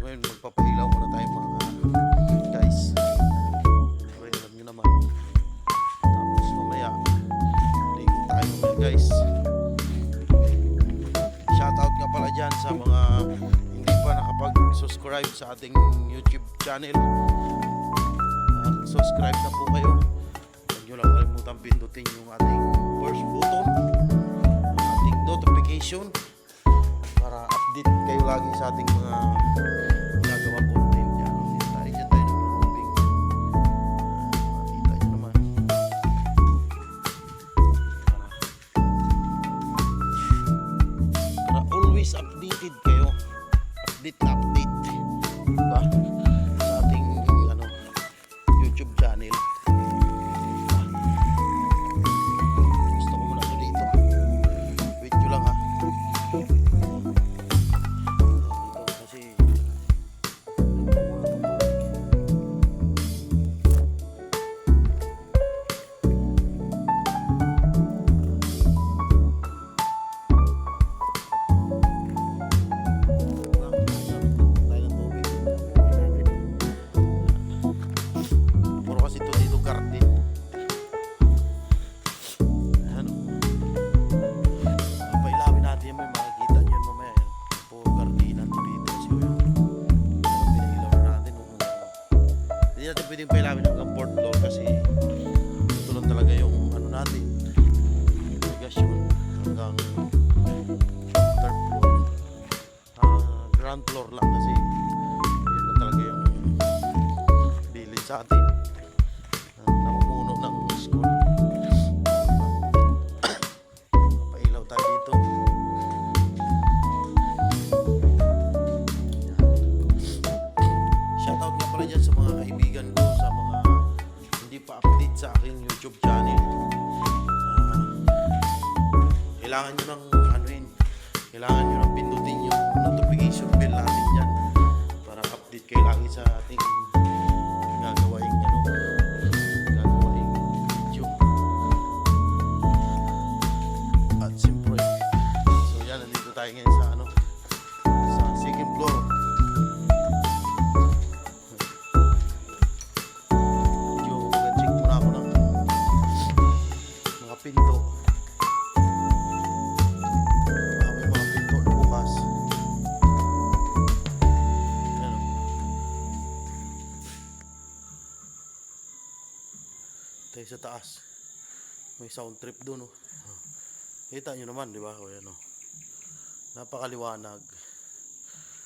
ngayon magpapailaw muna tayo mga guys. Okay, alam nyo naman. Tapos mamaya ligo tayo mga guys. Shoutout nga pala dyan sa mga hindi pa nakapag-subscribe sa ating YouTube channel. Subscribe na po kayo. Huwag nyo lang kalimutan pindutin yung ating first button, ating notification, para update kayo lagi sa ating mga ginagawa content. Yan, dyan tayo nag-roping. Makita nyo naman. Para always updated kayo. Update na update. Diba? Sa ating YouTube channel. Gusto ko muna ito dito. Wait nyo lang ha. Kasi puro kasi ito dito garden. Ano? Pailawin natin yan, may makikita nyo yan mamaya. Puro gardenan dito. So yun. Pinailaw natin. Hindi natin pwedeng pailawin hanggang 4th floor kasi ito lang talaga yung ano natin. Irrigation hanggang 3rd floor. Ground floor lang kasi yun lang talaga yung bilid sa atin. Namumuno ng school. Pailaw tayo dito. Shoutout nga pala dyan sa mga kaibigan ko, sa mga hindi pa update sa aking YouTube channel. Kailangan nyo ng kailangan nyo ng pindutin yung notification bell natin dyan para update kayo lagi sa ating gagawaing video. At siyempre, so yan, nandito tayo ngayon sa sa 2nd floor. Medyo mag-check muna ako ng mga pinto. May mga pinto na bukas. Yan. Tayo sa taas. May sound trip doon, oh. Kita nyo naman, di ba? O yan, oh. Napakaliwanag.